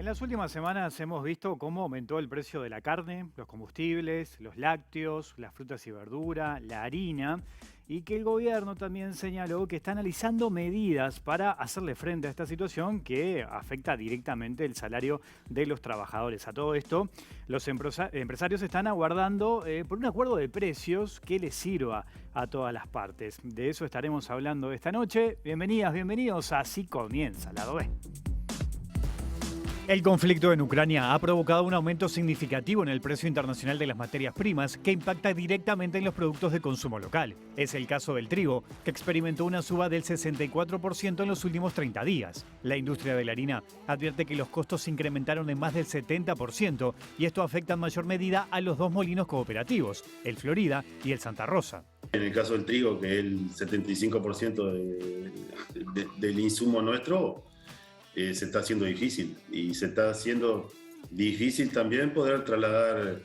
las últimas semanas hemos visto cómo aumentó el precio de la carne, los combustibles, los lácteos, las frutas y verduras, la harina, y que el gobierno también señaló que está analizando medidas para hacerle frente a esta situación que afecta directamente el salario de los trabajadores. A todo esto, los empresarios están aguardando por un acuerdo de precios que les sirva a todas las partes. De eso estaremos hablando esta noche. Bienvenidas, bienvenidos a Así Comienza Lado B. El conflicto en Ucrania ha provocado un aumento significativo en el precio internacional de las materias primas que impacta directamente en los productos de consumo local. Es el caso del trigo, que experimentó una suba del 64% en los últimos 30 días. La industria de la harina advierte que los costos se incrementaron en más del 70% y esto afecta en mayor medida a los dos molinos cooperativos, el Florida y el Santa Rosa. En el caso del trigo, que es el 75% del insumo nuestro, se está haciendo difícil y se está haciendo difícil también poder trasladar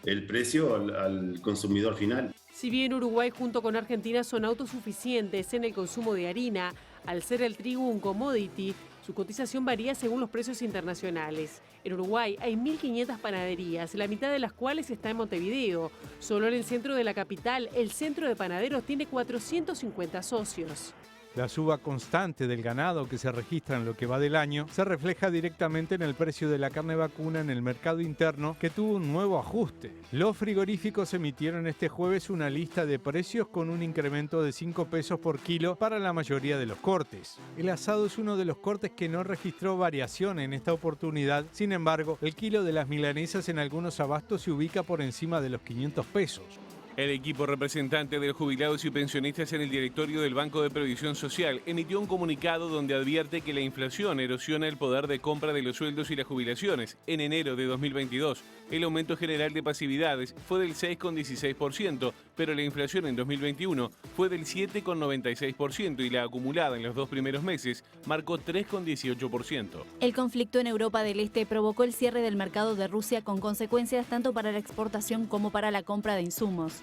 el precio al consumidor final. Si bien Uruguay junto con Argentina son autosuficientes en el consumo de harina, al ser el trigo un commodity, su cotización varía según los precios internacionales. En Uruguay hay 1.500 panaderías, la mitad de las cuales está en Montevideo. Solo en el centro de la capital, el Centro de Panaderos tiene 450 socios. La suba constante del ganado que se registra en lo que va del año se refleja directamente en el precio de la carne vacuna en el mercado interno, que tuvo un nuevo ajuste. Los frigoríficos emitieron este jueves una lista de precios con un incremento de 5 pesos por kilo para la mayoría de los cortes. El asado es uno de los cortes que no registró variación en esta oportunidad. Sin embargo, el kilo de las milanesas en algunos abastos se ubica por encima de los 500 pesos. El equipo representante de los jubilados y pensionistas en el directorio del Banco de Previsión Social emitió un comunicado donde advierte que la inflación erosiona el poder de compra de los sueldos y las jubilaciones. En enero de 2022, el aumento general de pasividades fue del 6,16%, pero la inflación en 2021 fue del 7,96% y la acumulada en los dos primeros meses marcó 3,18%. El conflicto en Europa del Este provocó el cierre del mercado de Rusia con consecuencias tanto para la exportación como para la compra de insumos.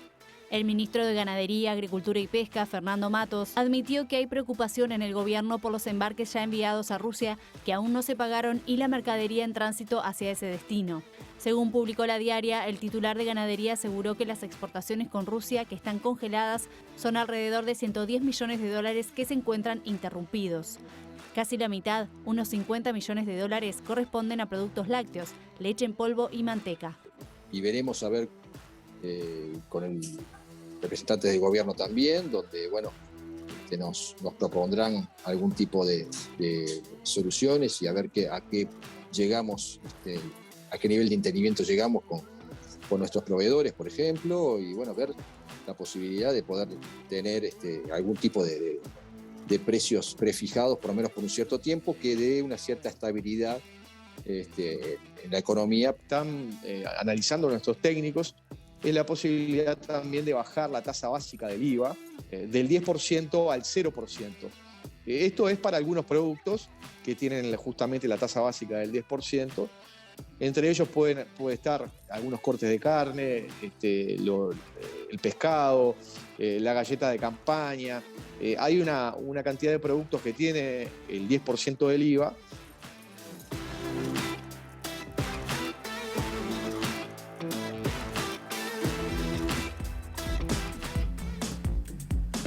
El ministro de Ganadería, Agricultura y Pesca, Fernando Matos, admitió que hay preocupación en el gobierno por los embarques ya enviados a Rusia que aún no se pagaron y la mercadería en tránsito hacia ese destino. Según publicó La Diaria, el titular de Ganadería aseguró que las exportaciones con Rusia, que están congeladas, son alrededor de 110 millones de dólares que se encuentran interrumpidos. Casi la mitad, unos 50 millones de dólares, corresponden a productos lácteos, leche en polvo y manteca. Y veremos a ver con el representante del gobierno también, donde nos propondrán algún tipo de soluciones y a ver a qué llegamos, a qué nivel de entendimiento llegamos con nuestros proveedores, por ejemplo, y ver la posibilidad de poder tener algún tipo de precios prefijados, por lo menos por un cierto tiempo, que dé una cierta estabilidad en la economía. Están analizando nuestros técnicos es la posibilidad también de bajar la tasa básica del IVA del 10% al 0%. Esto es para algunos productos que tienen justamente la tasa básica del 10%. Entre ellos puede estar algunos cortes de carne, el pescado, la galleta de campaña. Hay una cantidad de productos que tiene el 10% del IVA.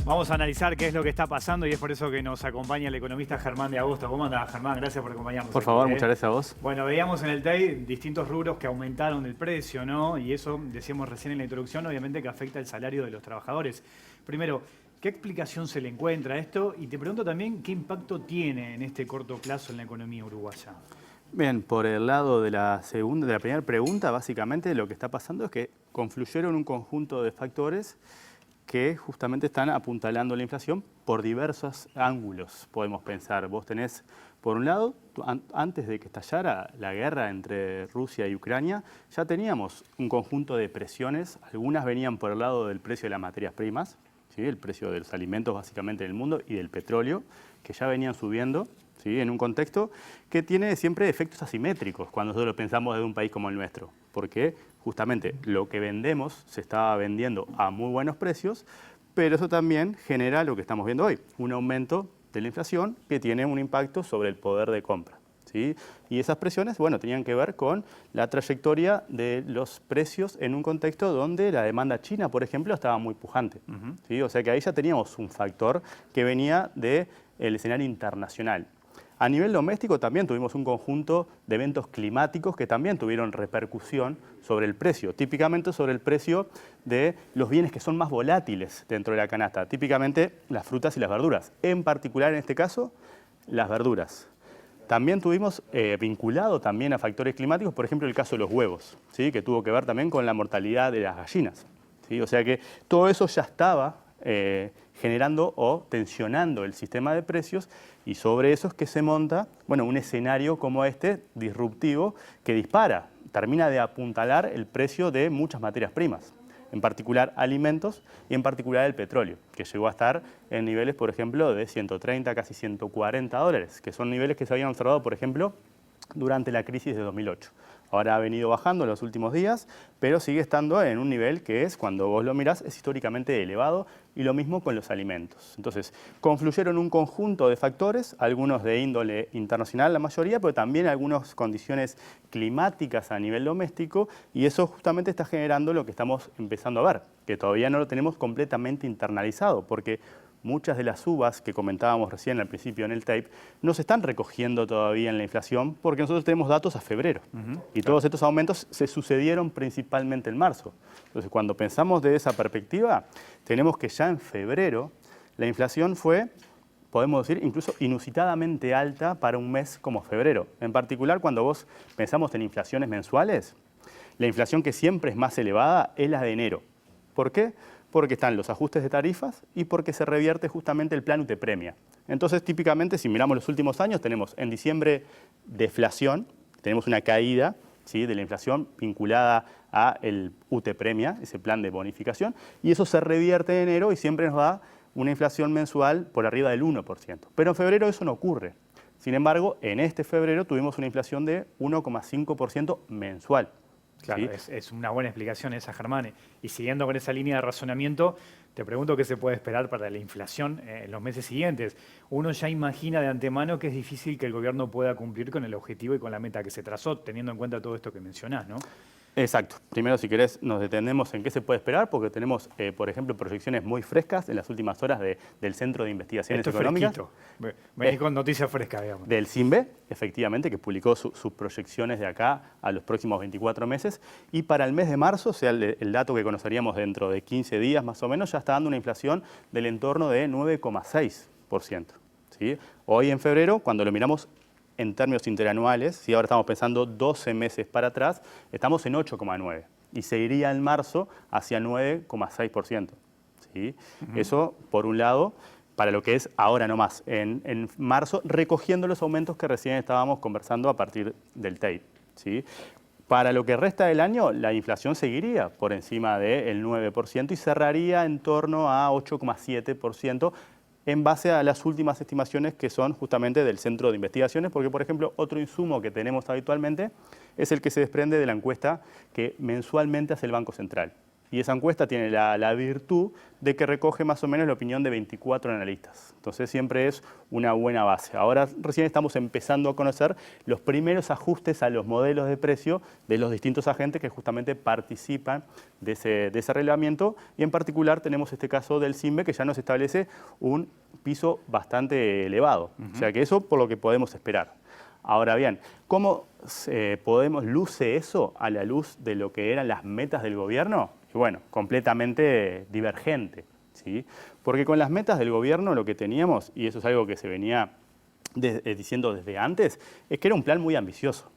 Vamos a analizar qué es lo que está pasando y es por eso que nos acompaña el economista Germán de Agosto. ¿Cómo andás, Germán? Gracias por acompañarnos. Por favor, muchas gracias a vos. Bueno, veíamos en el TEI distintos rubros que aumentaron el precio, ¿no? Y eso, decíamos recién en la introducción, obviamente que afecta el salario de los trabajadores. Primero, ¿qué explicación se le encuentra a esto? Y te pregunto también, ¿qué impacto tiene en este corto plazo en la economía uruguaya? Bien, por el lado de la primera pregunta, básicamente lo que está pasando es que confluyeron un conjunto de factores que justamente están apuntalando la inflación por diversos ángulos, podemos pensar. Vos tenés, por un lado, antes de que estallara la guerra entre Rusia y Ucrania, ya teníamos un conjunto de presiones. Algunas venían por el lado del precio de las materias primas, ¿sí? El precio de los alimentos básicamente en el mundo y del petróleo, que ya venían subiendo, ¿sí? En un contexto que tiene siempre efectos asimétricos cuando nosotros lo pensamos desde un país como el nuestro, porque justamente lo que vendemos se estaba vendiendo a muy buenos precios, pero eso también genera lo que estamos viendo hoy, un aumento de la inflación que tiene un impacto sobre el poder de compra. ¿sí? Y esas presiones, bueno, tenían que ver con la trayectoria de los precios en un contexto donde la demanda china, por ejemplo, estaba muy pujante. ¿Sí? O sea que ahí ya teníamos un factor que venía del escenario internacional. A nivel doméstico también tuvimos un conjunto de eventos climáticos que también tuvieron repercusión sobre el precio, típicamente sobre el precio de los bienes que son más volátiles dentro de la canasta, típicamente las frutas y las verduras, en particular en este caso, las verduras. También tuvimos vinculado también a factores climáticos, por ejemplo, el caso de los huevos, ¿sí? Que tuvo que ver también con la mortalidad de las gallinas, ¿sí? O sea que todo eso ya estaba generando o tensionando el sistema de precios, y sobre eso es que se monta, bueno, un escenario como este, disruptivo, que dispara, termina de apuntalar el precio de muchas materias primas, en particular alimentos y en particular el petróleo, que llegó a estar en niveles, por ejemplo, de 130, casi 140 dólares, que son niveles que se habían observado, por ejemplo, durante la crisis de 2008. Ahora ha venido bajando en los últimos días, pero sigue estando en un nivel que es, cuando vos lo mirás, es históricamente elevado, y lo mismo con los alimentos. Entonces, confluyeron un conjunto de factores, algunos de índole internacional, la mayoría, pero también algunas condiciones climáticas a nivel doméstico, y eso justamente está generando lo que estamos empezando a ver, que todavía no lo tenemos completamente internalizado, porque muchas de las uvas que comentábamos recién al principio en el tape no se están recogiendo todavía en la inflación porque nosotros tenemos datos a febrero. Y todos estos aumentos se sucedieron principalmente en marzo. Entonces, cuando pensamos de esa perspectiva, tenemos que ya en febrero la inflación fue, podemos decir, incluso inusitadamente alta para un mes como febrero. En particular, cuando vos pensamos en inflaciones mensuales, la inflación que siempre es más elevada es la de enero. ¿Por qué? Porque están los ajustes de tarifas y porque se revierte justamente el plan UTE-Premia. Entonces, típicamente, si miramos los últimos años, tenemos en diciembre deflación, tenemos una caída, ¿sí?, de la inflación vinculada a el UTE-Premia, ese plan de bonificación, y eso se revierte en enero y siempre nos da una inflación mensual por arriba del 1%. Pero en febrero eso no ocurre. Sin embargo, en este febrero tuvimos una inflación de 1,5% mensual. Claro, ¿sí? Es una buena explicación esa, Germán. Y siguiendo con esa línea de razonamiento, te pregunto qué se puede esperar para la inflación en los meses siguientes. Uno ya imagina de antemano que es difícil que el gobierno pueda cumplir con el objetivo y con la meta que se trazó, teniendo en cuenta todo esto que mencionás, ¿no? Exacto. Primero, si querés, nos detenemos en qué se puede esperar, porque tenemos, por ejemplo, proyecciones muy frescas en las últimas horas del Centro de Investigaciones Económicas. Venís con noticias frescas, digamos. Del CINVE, efectivamente, que publicó sus proyecciones de acá a los próximos 24 meses. Y para el mes de marzo, o sea, el dato que conoceríamos dentro de 15 días más o menos, ya está dando una inflación del entorno de 9,6%. ¿Sí? Hoy en febrero, cuando lo miramos en términos interanuales, si ahora estamos pensando 12 meses para atrás, estamos en 8,9% y se iría en marzo hacia 9,6%. ¿Sí? Eso, por un lado, para lo que es ahora nomás, en marzo, recogiendo los aumentos que recién estábamos conversando a partir del tape. ¿Sí? Para lo que resta del año, la inflación seguiría por encima del 9% y cerraría en torno a 8,7%, en base a las últimas estimaciones que son justamente del Centro de Investigaciones, porque, por ejemplo, otro insumo que tenemos habitualmente es el que se desprende de la encuesta que mensualmente hace el Banco Central. Y esa encuesta tiene la virtud de que recoge más o menos la opinión de 24 analistas. Entonces siempre es una buena base. Ahora recién estamos empezando a conocer los primeros ajustes a los modelos de precio de los distintos agentes que justamente participan de ese relevamiento. Y en particular tenemos este caso del CINVE, que ya nos establece un piso bastante elevado. O sea que eso por lo que podemos esperar. Ahora bien, ¿cómo luce eso a la luz de lo que eran las metas del gobierno? Y bueno, completamente divergente, ¿sí? Porque con las metas del gobierno lo que teníamos, y eso es algo que se venía diciendo desde antes, es que era un plan muy ambicioso.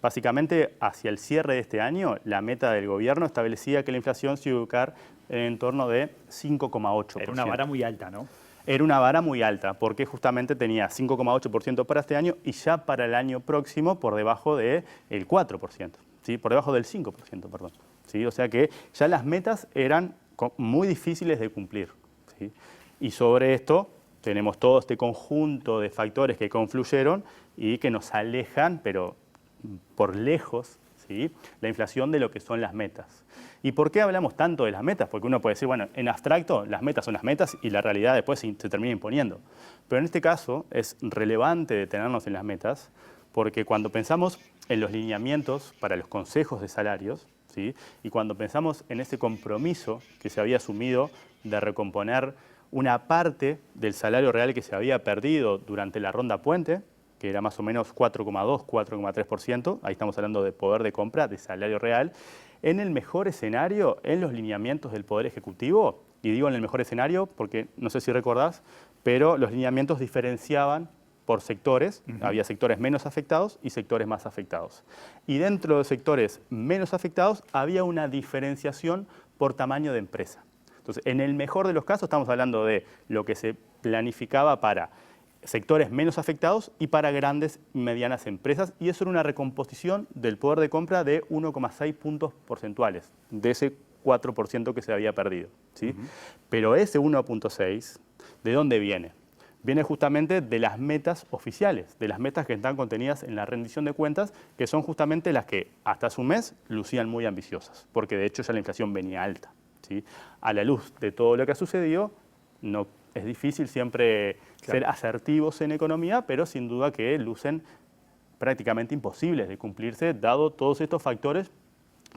Básicamente, hacia el cierre de este año, la meta del gobierno establecía que la inflación se iba a ubicar en torno de 5,8%. Era una vara muy alta, ¿no? Era una vara muy alta, porque justamente tenía 5,8% para este año y ya para el año próximo por debajo del 4%, ¿sí? Por debajo del 5%, perdón. ¿Sí? O sea que ya las metas eran muy difíciles de cumplir, ¿sí? Y sobre esto tenemos todo este conjunto de factores que confluyeron y que nos alejan, pero por lejos, ¿sí?, la inflación de lo que son las metas. ¿Y por qué hablamos tanto de las metas? Porque uno puede decir, bueno, en abstracto las metas son las metas y la realidad después se termina imponiendo. Pero en este caso es relevante detenernos en las metas porque cuando pensamos en los lineamientos para los consejos de salarios, ¿sí? Y cuando pensamos en ese compromiso que se había asumido de recomponer una parte del salario real que se había perdido durante la ronda puente, que era más o menos 4,2, 4,3%, ahí estamos hablando de poder de compra, de salario real, en el mejor escenario, en los lineamientos del Poder Ejecutivo, y digo en el mejor escenario porque no sé si recordás, pero los lineamientos diferenciaban por sectores, había sectores menos afectados y sectores más afectados. Y dentro de los sectores menos afectados había una diferenciación por tamaño de empresa. Entonces, en el mejor de los casos estamos hablando de lo que se planificaba para sectores menos afectados y para grandes y medianas empresas, y eso era una recomposición del poder de compra de 1,6 puntos porcentuales, de ese 4% que se había perdido, ¿sí? Pero ese 1,6, ¿de dónde viene? Viene justamente de las metas oficiales, de las metas que están contenidas en la rendición de cuentas, que son justamente las que hasta hace un mes lucían muy ambiciosas, porque de hecho ya la inflación venía alta, ¿sí? A la luz de todo lo que ha sucedido, no es difícil siempre ser asertivos en economía, pero sin duda que lucen prácticamente imposibles de cumplirse, dado todos estos factores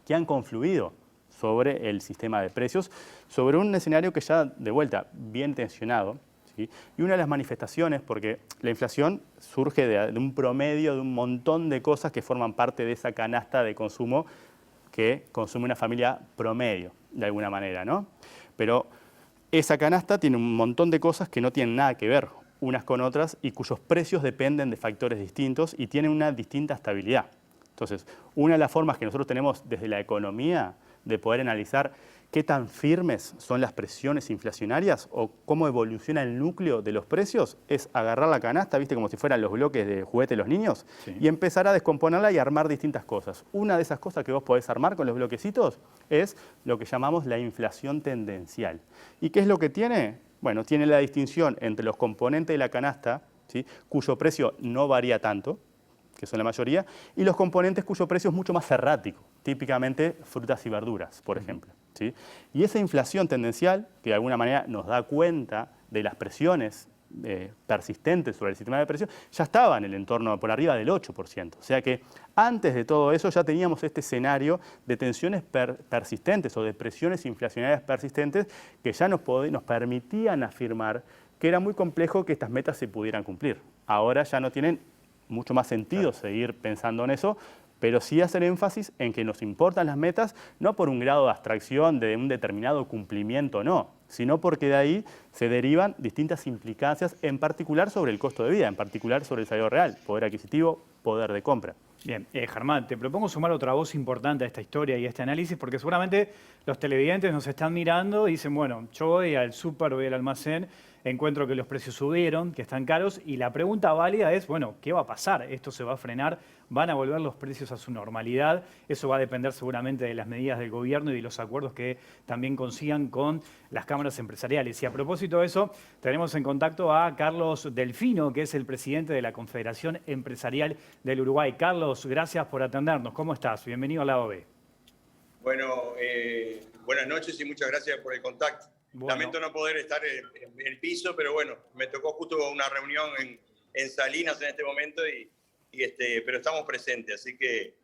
que han confluido sobre el sistema de precios, sobre un escenario que ya, de vuelta, bien tensionado, ¿sí? Y una de las manifestaciones, porque la inflación surge de un promedio de un montón de cosas que forman parte de esa canasta de consumo que consume una familia promedio, de alguna manera, ¿no? Pero esa canasta tiene un montón de cosas que no tienen nada que ver unas con otras y cuyos precios dependen de factores distintos y tienen una distinta estabilidad. Entonces, una de las formas que nosotros tenemos desde la economía de poder analizar qué tan firmes son las presiones inflacionarias o cómo evoluciona el núcleo de los precios es agarrar la canasta, ¿viste? Como si fueran los bloques de juguete de los niños, y empezar a descomponerla y armar distintas cosas. Una de esas cosas que vos podés armar con los bloquecitos es lo que llamamos la inflación tendencial. ¿Y qué es lo que tiene? Bueno, tiene la distinción entre los componentes de la canasta, ¿sí? Cuyo precio no varía tanto, que son la mayoría, y los componentes cuyo precio es mucho más errático, típicamente frutas y verduras, por ejemplo, ¿sí? Y esa inflación tendencial, que de alguna manera nos da cuenta de las presiones persistentes sobre el sistema de precios, ya estaba en el entorno por arriba del 8%. O sea que antes de todo eso ya teníamos este escenario de tensiones persistentes o de presiones inflacionarias persistentes que ya nos permitían afirmar que era muy complejo que estas metas se pudieran cumplir. Ahora ya no tienen mucho más sentido seguir pensando en eso, pero sí hacer énfasis en que nos importan las metas, no por un grado de abstracción de un determinado cumplimiento, no, sino porque de ahí se derivan distintas implicancias, en particular sobre el costo de vida, en particular sobre el salario real, poder adquisitivo, poder de compra. Bien, Germán, te propongo sumar otra voz importante a esta historia y a este análisis, porque seguramente los televidentes nos están mirando y dicen, bueno, yo voy al súper, voy al almacén, encuentro que los precios subieron, que están caros, y la pregunta válida es, bueno, ¿qué va a pasar? ¿Esto se va a frenar? ¿Van a volver los precios a su normalidad? Eso va a depender seguramente de las medidas del gobierno y de los acuerdos que también consigan con las cámaras empresariales. Y a propósito de eso, tenemos en contacto a Carlos Delfino, que es el presidente de la Confederación Empresarial del Uruguay. Carlos, gracias por atendernos. ¿Cómo estás? Bienvenido a Lado B. Bueno, buenas noches y muchas gracias por el contacto. Bueno. Lamento no poder estar en el piso, pero bueno, me tocó justo una reunión en Salinas en este momento, pero estamos presentes, así que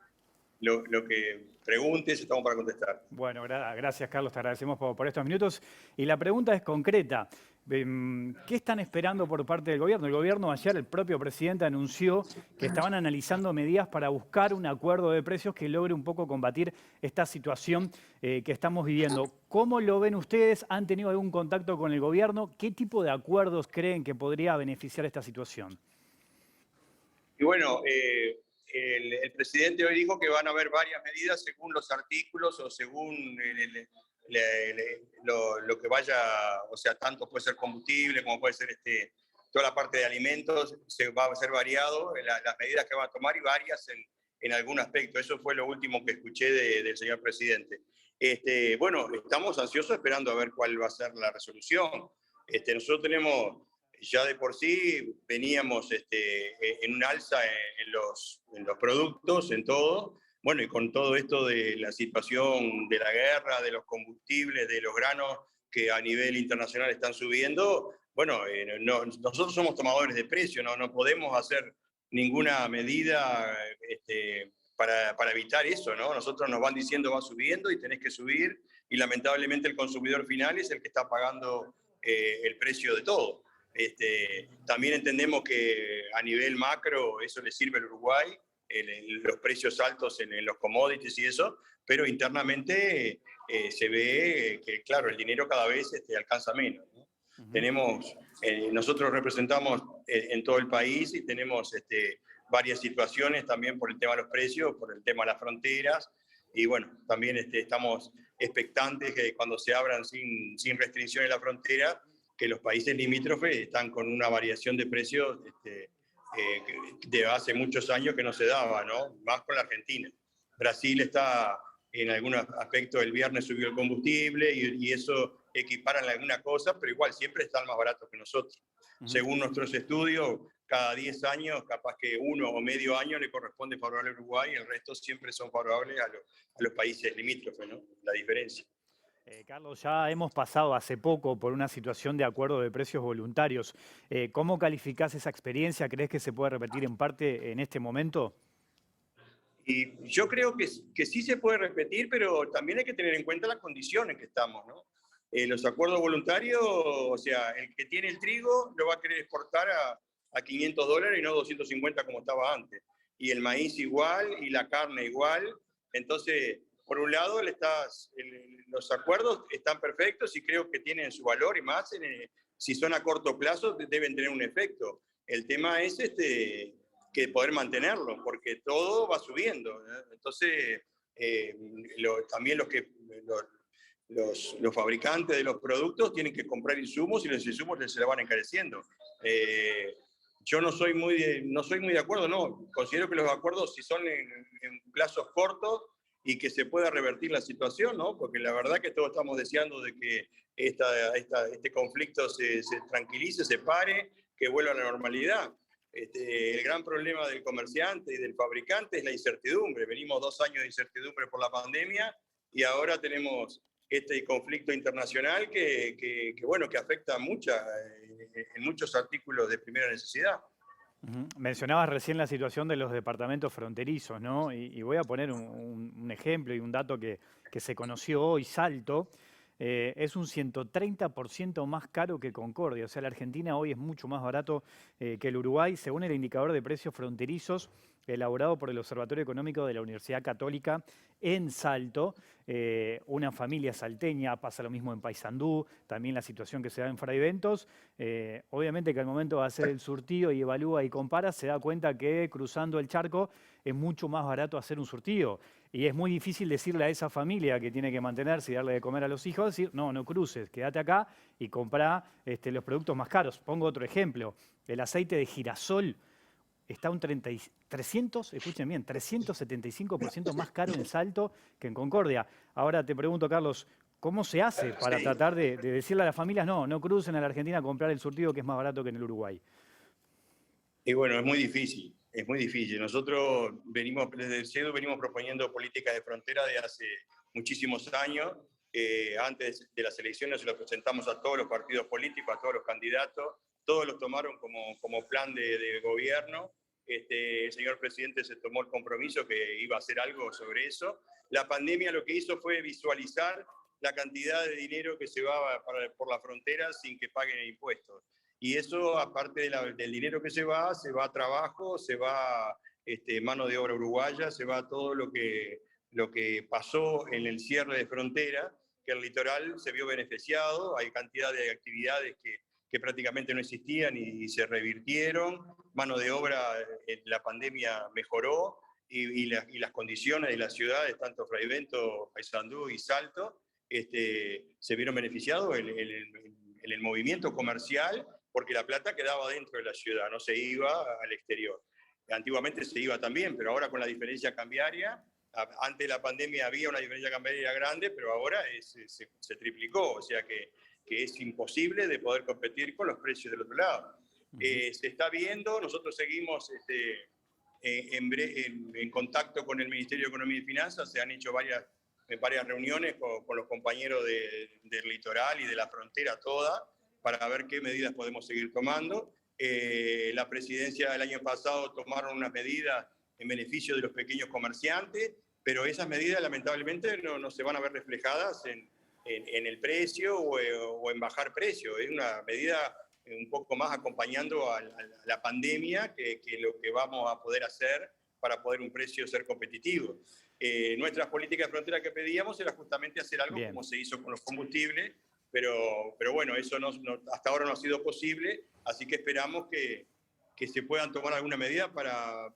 lo que preguntes estamos para contestar. Bueno, gracias Carlos, te agradecemos por estos minutos. Y la pregunta es concreta. ¿Qué están esperando por parte del gobierno? El gobierno ayer, el propio presidente anunció que estaban analizando medidas para buscar un acuerdo de precios que logre un poco combatir esta situación que estamos viviendo. ¿Cómo lo ven ustedes? ¿Han tenido algún contacto con el gobierno? ¿Qué tipo de acuerdos creen que podría beneficiar esta situación? Y bueno, el presidente hoy dijo que van a haber varias medidas según los artículos o según lo que vaya, o sea, tanto puede ser combustible como puede ser toda la parte de alimentos, se va a ser variado las medidas que va a tomar y varias en algún aspecto. Eso fue lo último que escuché del señor presidente. Bueno, estamos ansiosos esperando a ver cuál va a ser la resolución. Nosotros tenemos, ya de por sí, veníamos en un alza en los productos, en todo. Bueno, y con todo esto de la situación de la guerra, de los combustibles, de los granos que a nivel internacional están subiendo, bueno, nosotros somos tomadores de precio, no podemos hacer ninguna medida para evitar eso, ¿no? Nosotros nos van diciendo va subiendo y tenés que subir, y lamentablemente el consumidor final es el que está pagando el precio de todo. También entendemos que a nivel macro eso le sirve al Uruguay, los precios altos en los commodities y eso, pero internamente se ve que, claro, el dinero cada vez alcanza menos, ¿no? Nosotros representamos en todo el país y tenemos varias situaciones también por el tema de los precios, por el tema de las fronteras, y bueno, también estamos expectantes que cuando se abran sin restricciones la frontera, que los países limítrofes están con una variación de precios de hace muchos años que no se daba, ¿no? Más con la Argentina. Brasil está en algunos aspectos, el viernes subió el combustible y eso equiparan alguna cosa, pero igual siempre están más baratos que nosotros. Según nuestros estudios, cada 10 años, capaz que 1 o medio año le corresponde favorable a Uruguay y el resto siempre son favorables a los países limítrofes, ¿no? La diferencia. Carlos, ya hemos pasado hace poco por una situación de acuerdo de precios voluntarios. ¿Cómo calificás esa experiencia? ¿Crees que se puede repetir en parte en este momento? Y yo creo que sí se puede repetir, pero también hay que tener en cuenta las condiciones que estamos, ¿no? Los acuerdos voluntarios, o sea, el que tiene el trigo lo va a querer exportar a $500 y no 250 como estaba antes. Y el maíz igual, y la carne igual. Entonces, por un lado, los acuerdos están perfectos y creo que tienen su valor, y más si son a corto plazo deben tener un efecto. El tema es que poder mantenerlo, porque todo va subiendo, ¿no? Entonces, también los fabricantes de los productos tienen que comprar insumos y los insumos se le van encareciendo. Yo no soy muy de acuerdo, no. Considero que los acuerdos, si son en plazos cortos y que se pueda revertir la situación, ¿no? Porque la verdad que todos estamos deseando de que este conflicto se tranquilice, se pare, que vuelva a la normalidad. El gran problema del comerciante y del fabricante es la incertidumbre. Venimos 2 años de incertidumbre por la pandemia y ahora tenemos este conflicto internacional que afecta en muchos artículos de primera necesidad. Mencionabas recién la situación de los departamentos fronterizos, ¿no? Y voy a poner un ejemplo y un dato que se conoció hoy. Salto es un 130% más caro que Concordia. O sea, la Argentina hoy es mucho más barato que el Uruguay, según el indicador de precios fronterizos elaborado por el Observatorio Económico de la Universidad Católica en Salto. Una familia salteña, pasa lo mismo en Paysandú, también la situación que se da en Fray Ventos. Obviamente que al momento de hacer el surtido y evalúa y compara, se da cuenta que cruzando el charco es mucho más barato hacer un surtido. Y es muy difícil decirle a esa familia que tiene que mantenerse y darle de comer a los hijos, decir, no cruces, quédate acá y comprá los productos más caros. Pongo otro ejemplo, el aceite de girasol está un 375% más caro en Salto que en Concordia. Ahora te pregunto, Carlos, ¿cómo se hace para tratar de decirle a las familias, no crucen a la Argentina a comprar el surtido que es más barato que en el Uruguay? Y bueno, es muy difícil. Nosotros desde el CEDU venimos proponiendo políticas de frontera de hace muchísimos años. Antes de las elecciones se lo presentamos a todos los partidos políticos, a todos los candidatos. Todos los tomaron como plan de gobierno. El señor presidente se tomó el compromiso que iba a hacer algo sobre eso. La pandemia lo que hizo fue visualizar la cantidad de dinero que se va por la frontera sin que paguen impuestos. Y eso, aparte del dinero que se va a trabajo, se va mano de obra uruguaya, se va todo lo que pasó en el cierre de frontera, que el litoral se vio beneficiado. Hay cantidad de actividades que prácticamente no existían y se revirtieron. Mano de obra, la pandemia mejoró y las condiciones de las ciudades, tanto Fray Ventos, Paysandú y Salto, se vieron beneficiados en el movimiento comercial, porque la plata quedaba dentro de la ciudad, no se iba al exterior. Antiguamente se iba también, pero ahora con la diferencia cambiaria, antes de la pandemia había una diferencia cambiaria grande, pero ahora se triplicó, o sea que es imposible de poder competir con los precios del otro lado. Se está viendo, nosotros seguimos en contacto con el Ministerio de Economía y Finanzas, se han hecho varias reuniones con los compañeros del litoral y de la frontera toda, para ver qué medidas podemos seguir tomando. La presidencia del año pasado tomaron unas medidas en beneficio de los pequeños comerciantes, pero esas medidas lamentablemente no se van a ver reflejadas en el precio o en bajar precio. Es una medida un poco más acompañando a la pandemia que lo que vamos a poder hacer para poder un precio ser competitivo. Nuestras políticas de frontera que pedíamos era justamente hacer algo como se hizo con los combustibles, pero bueno, eso hasta ahora no ha sido posible, así que esperamos que se puedan tomar alguna medida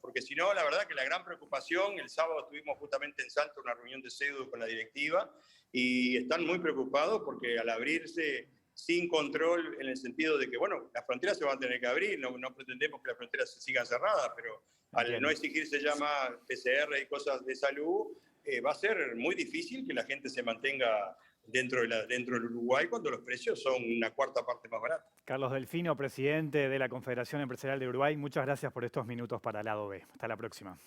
porque si no, la verdad que la gran preocupación, el sábado estuvimos justamente en Salta, una reunión de CEDU con la directiva, y están muy preocupados porque al abrirse sin control, en el sentido de que, bueno, las fronteras se van a tener que abrir, no pretendemos que las fronteras se sigan cerradas, pero al no exigirse ya más PCR y cosas de salud, va a ser muy difícil que la gente se mantenga dentro del Uruguay cuando los precios son una cuarta parte más baratos. Carlos Delfino, presidente de la Confederación Empresarial de Uruguay, muchas gracias por estos minutos para Lado B. Hasta la próxima.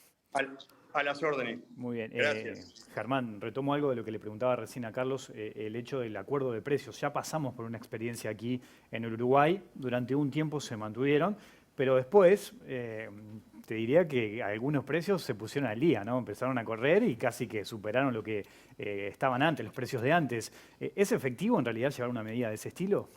A las órdenes. Muy bien. Gracias. Germán, retomo algo de lo que le preguntaba recién a Carlos, el hecho del acuerdo de precios. Ya pasamos por una experiencia aquí en el Uruguay, durante un tiempo se mantuvieron, pero después te diría que algunos precios se pusieron al día, ¿no? Empezaron a correr y casi que superaron lo que estaban antes, los precios de antes. ¿Es efectivo en realidad llevar una medida de ese estilo?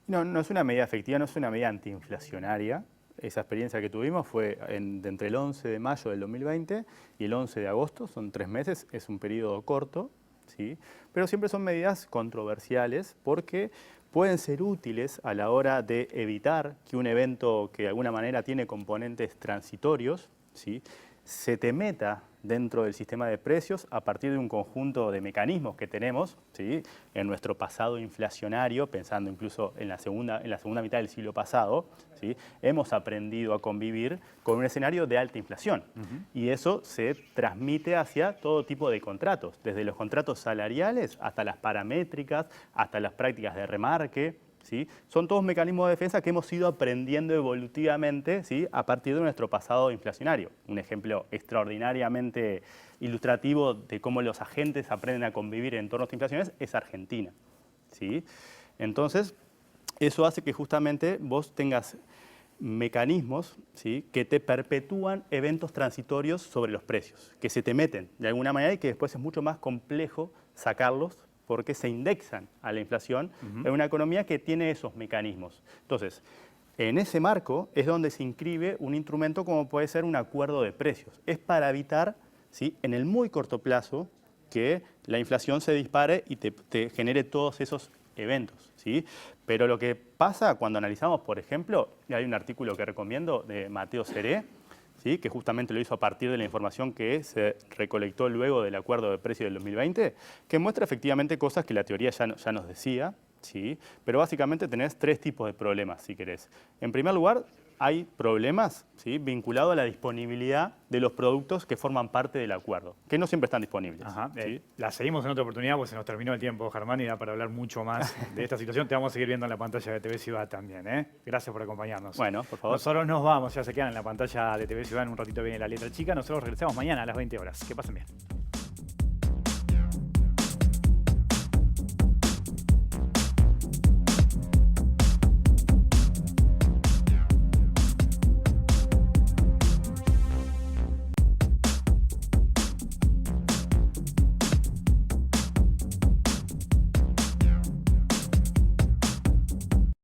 No es una medida efectiva, no es una medida antiinflacionaria. Esa experiencia que tuvimos fue entre el 11 de mayo del 2020 y el 11 de agosto, son 3 meses, es un periodo corto, ¿sí? Pero siempre son medidas controversiales porque pueden ser útiles a la hora de evitar que un evento que de alguna manera tiene componentes transitorios, ¿sí?, se te meta dentro del sistema de precios a partir de un conjunto de mecanismos que tenemos, ¿sí?, en nuestro pasado inflacionario, pensando incluso en la segunda mitad del siglo pasado, ¿sí?, hemos aprendido a convivir con un escenario de alta inflación. Y eso se transmite hacia todo tipo de contratos, desde los contratos salariales hasta las paramétricas, hasta las prácticas de remarque, ¿sí? Son todos mecanismos de defensa que hemos ido aprendiendo evolutivamente, ¿sí?, a partir de nuestro pasado inflacionario. Un ejemplo extraordinariamente ilustrativo de cómo los agentes aprenden a convivir en entornos de inflaciones es Argentina, ¿sí? Entonces, eso hace que justamente vos tengas mecanismos, ¿sí?, que te perpetúan eventos transitorios sobre los precios, que se te meten de alguna manera y que después es mucho más complejo sacarlos porque se indexan a la inflación en una economía que tiene esos mecanismos. Entonces, en ese marco es donde se inscribe un instrumento como puede ser un acuerdo de precios. Es para evitar, ¿sí?, en el muy corto plazo que la inflación se dispare y te genere todos esos eventos, ¿sí? Pero lo que pasa cuando analizamos, por ejemplo, y hay un artículo que recomiendo de Mateo Seré, ¿sí?, que justamente lo hizo a partir de la información que se recolectó luego del acuerdo de precios del 2020, que muestra efectivamente cosas que la teoría ya nos decía, ¿sí?, pero básicamente tenés 3 tipos de problemas, si querés. En primer lugar, hay problemas, ¿sí?, vinculados a la disponibilidad de los productos que forman parte del acuerdo, que no siempre están disponibles. ¿Sí? La seguimos en otra oportunidad, pues se nos terminó el tiempo, Germán, y da para hablar mucho más de esta situación. Te vamos a seguir viendo en la pantalla de TV Ciudad también, ¿eh? Gracias por acompañarnos. Bueno, por favor. Nosotros nos vamos, ya se quedan en la pantalla de TV Ciudad, en un ratito viene La Letra Chica. Nosotros regresamos mañana a las 20 horas. Que pasen bien.